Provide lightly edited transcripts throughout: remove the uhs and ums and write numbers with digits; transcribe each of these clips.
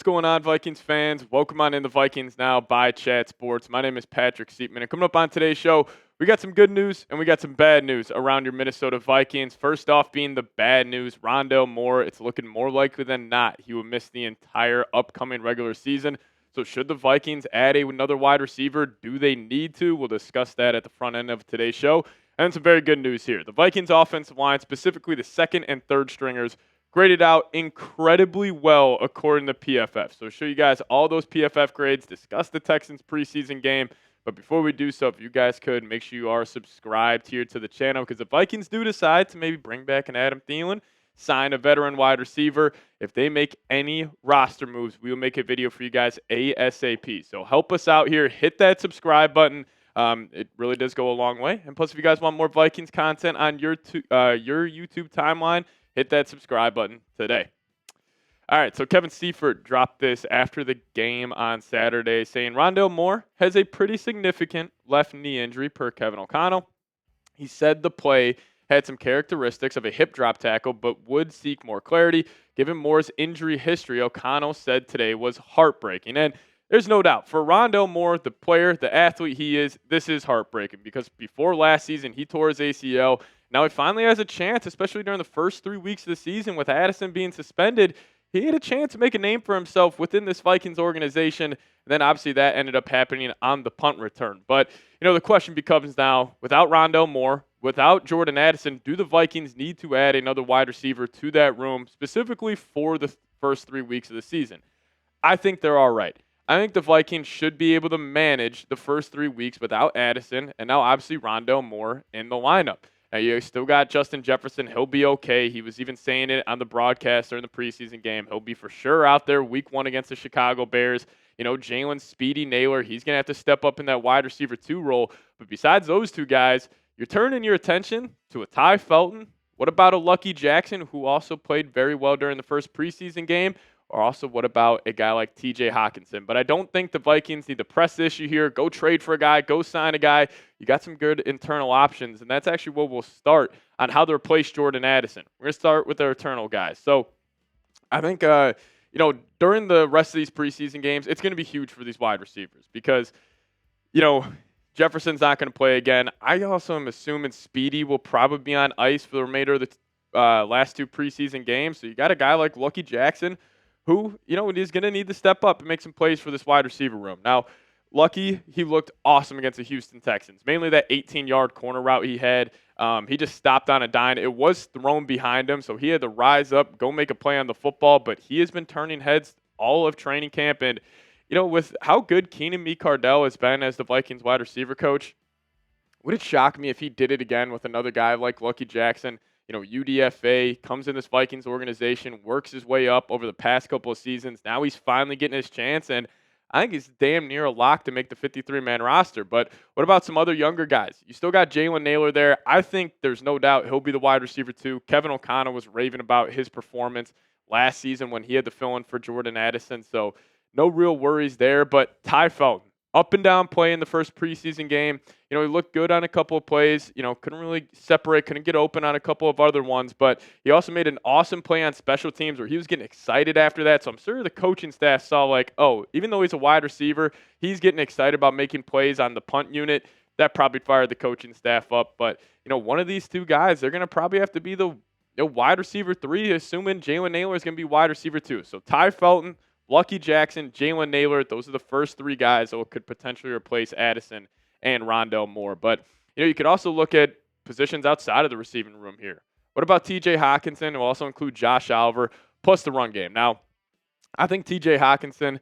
going on, Vikings fans? Welcome on in the Vikings Now by Chat Sports. My name is Patrick Siepman, and coming up on today's show, we got some good news and we got some bad news around your Minnesota Vikings. First off being the bad news, Rondale Moore, it's looking more likely than not he will miss the entire upcoming regular season. So should the Vikings add another wide receiver? Do they need to? We'll discuss that at the front end of today's show. And some very good news here. The Vikings offensive line, specifically the second and third stringers, graded out incredibly well according to PFF. So I'll show you guys all those PFF grades, discuss the Texans preseason game. But before we do so, if you guys could, make sure you are subscribed here to the channel, because the Vikings do decide to maybe bring back an Adam Thielen, sign a veteran wide receiver. If they make any roster moves, we will make a video for you guys ASAP. So help us out here. Hit that subscribe button. It really does go a long way. And plus, if you guys want more Vikings content on your YouTube timeline, hit that subscribe button today. All right, so Kevin Seifert dropped this after the game on Saturday, saying Rondale Moore has a pretty significant left knee injury per Kevin O'Connell. He said the play had some characteristics of a hip drop tackle, but would seek more clarity. Given Moore's injury history, O'Connell said today was heartbreaking. And there's no doubt, for Rondale Moore, the player, the athlete he is, this is heartbreaking, because before last season, he tore his ACL. Now he finally has a chance, especially during the first 3 weeks of the season with Addison being suspended. He had a chance to make a name for himself within this Vikings organization. And then obviously that ended up happening on the punt return. But, the question becomes now, without Rondale Moore, without Jordan Addison, do the Vikings need to add another wide receiver to that room, specifically for the first 3 weeks of the season? I think they're all right. I think the Vikings should be able to manage the first 3 weeks without Addison, and now obviously Rondale Moore in the lineup. Now, you still got Justin Jefferson. He'll be okay. He was even saying it on the broadcast during the preseason game. He'll be for sure out there week 1 against the Chicago Bears. Jalen Speedy Naylor, he's going to have to step up in that wide receiver 2 role. But besides those two guys, you're turning your attention to a Ty Felton. What about a Lucky Jackson, who also played very well during the first preseason game? Or also, what about a guy like TJ Hockenson? But I don't think the Vikings need to press the issue here. Go trade for a guy. Go sign a guy. You got some good internal options, and that's actually where we'll start on how to replace Jordan Addison. We're going to start with our internal guys. So I think, during the rest of these preseason games, it's going to be huge for these wide receivers because, Jefferson's not going to play again. I also am assuming Speedy will probably be on ice for the remainder of the last 2 preseason games. So you got a guy like Lucky Jackson, who, is going to need to step up and make some plays for this wide receiver room. Now, Lucky, he looked awesome against the Houston Texans, mainly that 18-yard corner route he had. He just stopped on a dime. It was thrown behind him, so he had to rise up, go make a play on the football, but he has been turning heads all of training camp. And, with how good Keenan Cardell has been as the Vikings wide receiver coach, would it shock me if he did it again with another guy like Lucky Jackson? UDFA, comes in this Vikings organization, works his way up over the past couple of seasons. Now he's finally getting his chance, and I think he's damn near a lock to make the 53-man roster. But what about some other younger guys? You still got Jalen Naylor there. I think there's no doubt he'll be the wide receiver too. Kevin O'Connell was raving about his performance last season when he had to fill in for Jordan Addison, so no real worries there. But Ty Felton, up and down play in the first preseason game. He looked good on a couple of plays. Couldn't really separate, couldn't get open on a couple of other ones. But he also made an awesome play on special teams where he was getting excited after that. So I'm sure the coaching staff saw even though he's a wide receiver, he's getting excited about making plays on the punt unit. That probably fired the coaching staff up. But, one of these two guys, they're going to probably have to be the wide receiver 3, assuming Jalen Naylor is going to be wide receiver 2. So Ty Felton, Lucky Jackson, Jalen Naylor, those are the first 3 guys that could potentially replace Addison and Rondale Moore. But, you could also look at positions outside of the receiving room here. What about TJ Hockenson? We'll also include Josh Oliver, plus the run game. Now, I think TJ Hockenson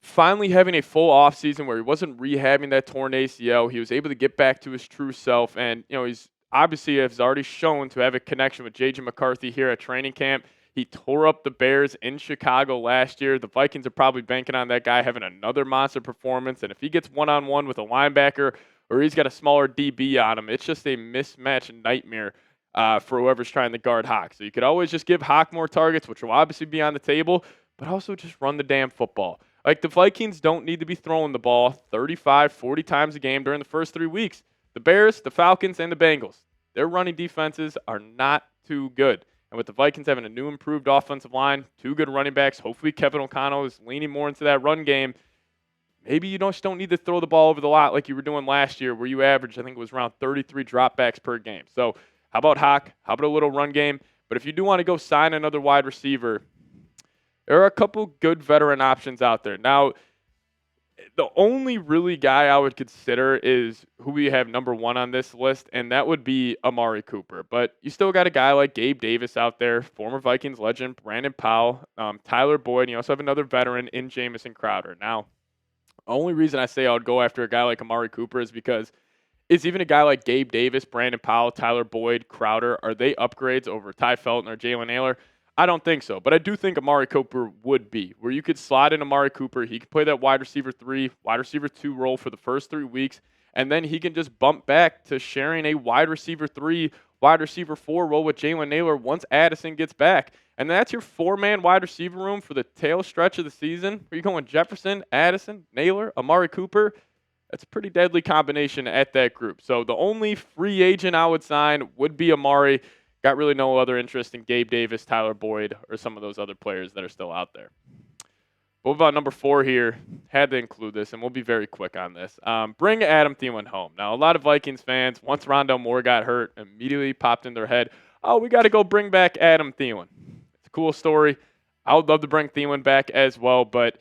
finally having a full offseason where he wasn't rehabbing that torn ACL. He was able to get back to his true self. And, he's obviously has already shown to have a connection with J.J. McCarthy here at training camp. He tore up the Bears in Chicago last year. The Vikings are probably banking on that guy having another monster performance. And if he gets one-on-one with a linebacker or he's got a smaller DB on him, it's just a mismatch nightmare for whoever's trying to guard Hawk. So you could always just give Hawk more targets, which will obviously be on the table, but also just run the damn football. The Vikings don't need to be throwing the ball 35, 40 times a game during the first 3 weeks. The Bears, the Falcons, and the Bengals, their running defenses are not too good. And with the Vikings having a new improved offensive line, 2 good running backs, hopefully Kevin O'Connell is leaning more into that run game. Maybe you just don't need to throw the ball over the lot like you were doing last year, where you averaged, I think it was around 33 dropbacks per game. So how about Hawk? How about a little run game? But if you do want to go sign another wide receiver, there are a couple good veteran options out there. Now, the only really guy I would consider is who we have number 1 on this list, and that would be Amari Cooper. But you still got a guy like Gabe Davis out there, former Vikings legend, Brandon Powell, Tyler Boyd, and you also have another veteran in Jamison Crowder. Now, the only reason I say I would go after a guy like Amari Cooper is because is even a guy like Gabe Davis, Brandon Powell, Tyler Boyd, Crowder, are they upgrades over Ty Felton or Jalen Naylor? I don't think so, but I do think Amari Cooper would be, where you could slide in Amari Cooper. He could play that wide receiver 3, wide receiver 2 role for the first 3 weeks, and then he can just bump back to sharing a wide receiver 3, wide receiver 4 role with Jalen Naylor once Addison gets back. And that's your 4-man wide receiver room for the tail stretch of the season. Where you going Jefferson, Addison, Naylor, Amari Cooper? That's a pretty deadly combination at that group. So the only free agent I would sign would be Amari. Got really no other interest in Gabe Davis, Tyler Boyd, or some of those other players that are still out there. What about number 4 here? Had to include this, and we'll be very quick on this. Bring Adam Thielen home. Now, a lot of Vikings fans, once Rondale Moore got hurt, immediately popped in their head, oh, we got to go bring back Adam Thielen. It's a cool story. I would love to bring Thielen back as well, but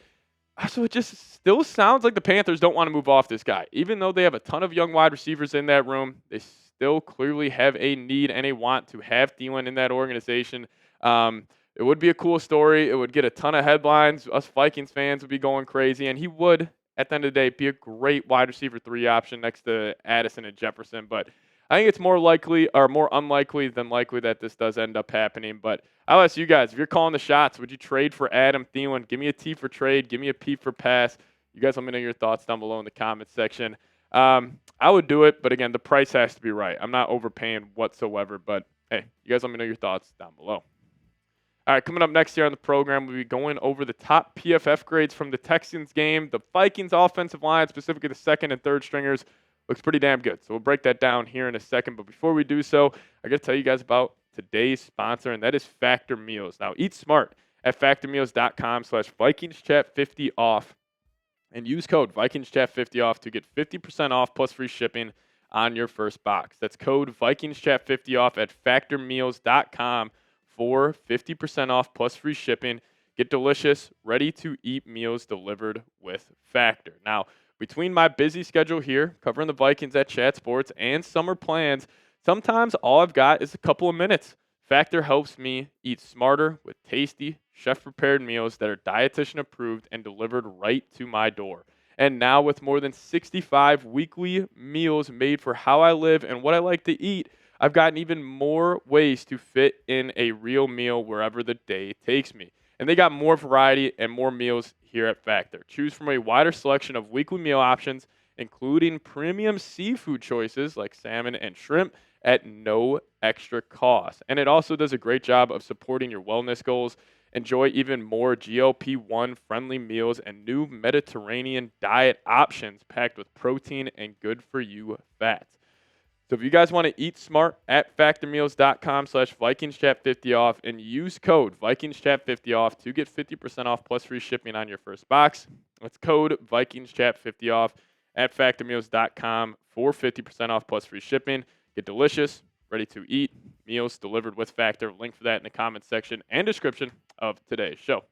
also it just still sounds like the Panthers don't want to move off this guy. Even though they have a ton of young wide receivers in that room, they still clearly have a need and a want to have Thielen in that organization. It would be a cool story. It would get a ton of headlines. Us Vikings fans would be going crazy, and he would, at the end of the day, be a great wide receiver 3 option next to Addison and Jefferson. But I think it's more likely or more unlikely than likely that this does end up happening. But I'll ask you guys, if you're calling the shots, would you trade for Adam Thielen? Give me a T for trade. Give me a P for pass. You guys let me know your thoughts down below in the comments section. I would do it, but again, the price has to be right. I'm not overpaying whatsoever, but hey, you guys let me know your thoughts down below. All right, coming up next here on the program, we'll be going over the top PFF grades from the Texans game. The Vikings offensive line, specifically the second and third stringers, looks pretty damn good. So we'll break that down here in a second. But before we do so, I got to tell you guys about today's sponsor, and that is Factor Meals. Now, eat smart at factormeals.com/VikingsChat50 off and use code VikingsChat50 off to get 50% off plus free shipping on your first box. That's code VikingsChat50 off at factormeals.com for 50% off plus free shipping. Get delicious, ready-to-eat meals delivered with Factor. Now, between my busy schedule here, covering the Vikings at Chat Sports, and summer plans, sometimes all I've got is a couple of minutes. Factor helps me eat smarter with tasty, chef-prepared meals that are dietitian approved and delivered right to my door. And now with more than 65 weekly meals made for how I live and what I like to eat, I've gotten even more ways to fit in a real meal wherever the day takes me. And they got more variety and more meals here at Factor. Choose from a wider selection of weekly meal options, including premium seafood choices like salmon and shrimp at no extra cost. And it also does a great job of supporting your wellness goals. Enjoy even more GLP-1 friendly meals and new Mediterranean diet options packed with protein and good for you fats. So if you guys want to eat smart, at factormeals.com/VikingsChat50 off and use code VikingsChat50 off to get 50% off plus free shipping on your first box. That's code VikingsChat50 off at factormeals.com for 50% off plus free shipping. Get delicious, ready to eat meals delivered with Factor. Link for that in the comments section and description of today's show.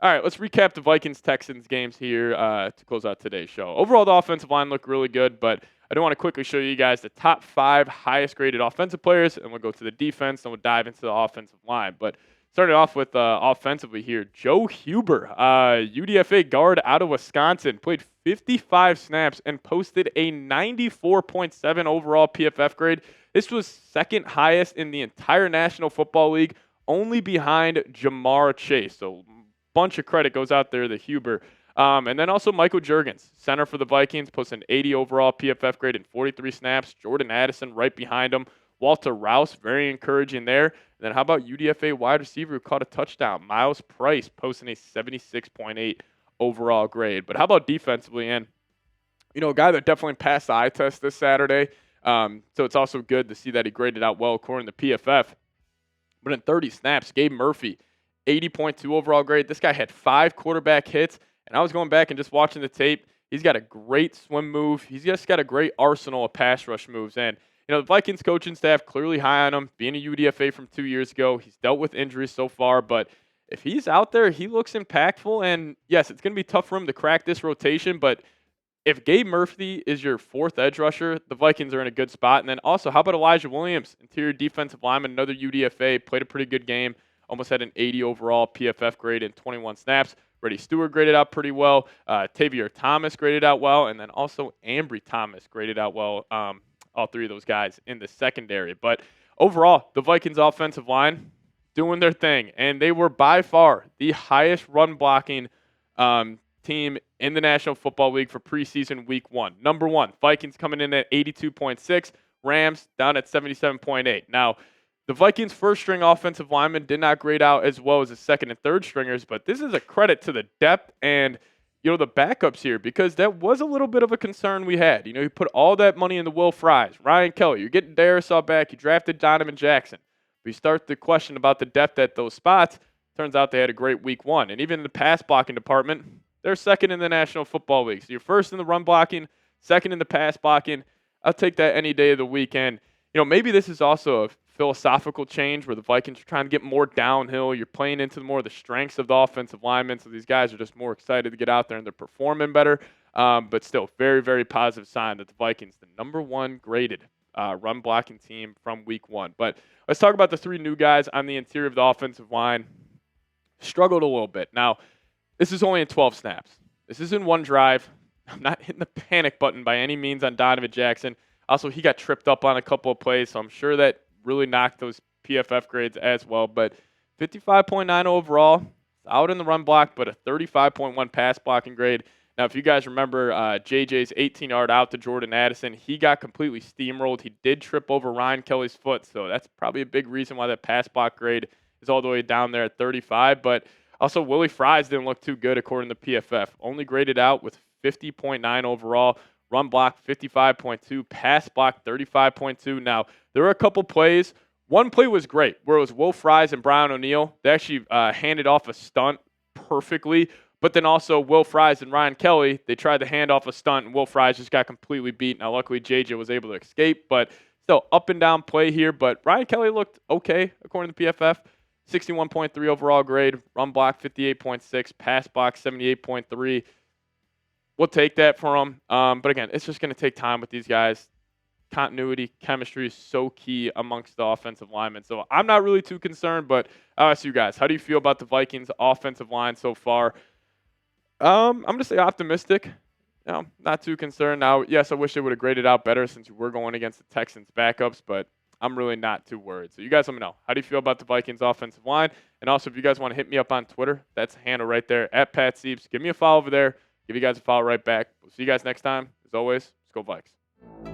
All right, let's recap the Vikings-Texans games here to close out today's show. Overall, the offensive line looked really good, but I do want to quickly show you guys the top 5 highest-graded offensive players, and we'll go to the defense, and we'll dive into the offensive line. But starting off with offensively here, Joe Huber, UDFA guard out of Wisconsin, played 55 snaps and posted a 94.7 overall PFF grade. This was second highest in the entire National Football League, only behind Jamar Chase. So bunch of credit goes out there to Huber. And then also Michael Juergens, center for the Vikings, posted an 80 overall PFF grade in 43 snaps. Jordan Addison right behind him. Walter Rouse, very encouraging there. And then how about UDFA wide receiver who caught a touchdown? Miles Price posting a 76.8 overall grade. But how about defensively? And, you know, a guy that definitely passed the eye test this Saturday. So it's also good to see that he graded out well according to PFF. But in 30 snaps, Gabe Murphy, 80.2 overall grade. This guy had 5 quarterback hits, and I was going back and just watching the tape. He's got a great swim move. He's just got a great arsenal of pass rush moves. And, the Vikings coaching staff clearly high on him, being a UDFA from 2 years ago. He's dealt with injuries so far, but if he's out there, he looks impactful. And, yes, it's going to be tough for him to crack this rotation, but if Gabe Murphy is your 4th edge rusher, the Vikings are in a good spot. And then also, how about Elijah Williams, interior defensive lineman, another UDFA, played a pretty good game, almost had an 80 overall PFF grade in 21 snaps. Reddy Stewart graded out pretty well. Tavier Thomas graded out well. And then also Ambry Thomas graded out well, all 3 of those guys in the secondary. But overall, the Vikings offensive line doing their thing. And they were by far the highest run blocking team in the National Football League for preseason week 1. Number 1, Vikings coming in at 82.6, Rams down at 77.8. Now, the Vikings' first-string offensive linemen did not grade out as well as the second and third stringers, but this is a credit to the depth and the backups here, because that was a little bit of a concern we had. You put all that money into Will Fries, Ryan Kelly, you're getting Darisaw back, you drafted Donovan Jackson. We start the question about the depth at those spots. Turns out they had a great week 1, and even in the pass blocking department, they're second in the National Football League. So you're first in the run blocking, second in the pass blocking. I'll take that any day of the weekend. Maybe this is also a philosophical change where the Vikings are trying to get more downhill. You're playing into more of the strengths of the offensive linemen, so these guys are just more excited to get out there and they're performing better. But still, very, very positive sign that the Vikings, the number 1 graded run blocking team from week 1. But let's talk about the 3 new guys on the interior of the offensive line. Struggled a little bit. Now, this is only in 12 snaps. This is in 1 drive. I'm not hitting the panic button by any means on Donovan Jackson. Also, he got tripped up on a couple of plays, so I'm sure that really knocked those PFF grades as well. But 55.9 overall, out in the run block, but a 35.1 pass blocking grade. Now, if you guys remember JJ's 18-yard out to Jordan Addison, he got completely steamrolled. He did trip over Ryan Kelly's foot, so that's probably a big reason why that pass block grade is all the way down there at 35. But also, Willie Fries didn't look too good according to PFF. Only graded out with 50.9 overall. Run block 55.2. Pass block 35.2. Now, there were a couple plays. One play was great, where it was Will Fries and Brian O'Neill. They actually handed off a stunt perfectly. But then also Will Fries and Ryan Kelly, they tried to hand off a stunt, and Will Fries just got completely beat. Now, luckily, JJ was able to escape. But still, up and down play here. But Ryan Kelly looked okay, according to PFF. 61.3 overall grade, run block 58.6, pass block 78.3. We'll take that for him. But again, it's just going to take time with these guys. Continuity, chemistry is so key amongst the offensive linemen. So I'm not really too concerned, but I'll ask you guys, how do you feel about the Vikings offensive line so far? I'm going to say optimistic. Not too concerned. Now, yes, I wish they would have graded out better since we're going against the Texans backups, but I'm really not too worried. So you guys let me know. How do you feel about the Vikings offensive line? And also, if you guys want to hit me up on Twitter, that's the handle right there, at Pat Sieps. Give me a follow over there. Give you guys a follow right back. We'll see you guys next time. As always, let's go Vikes.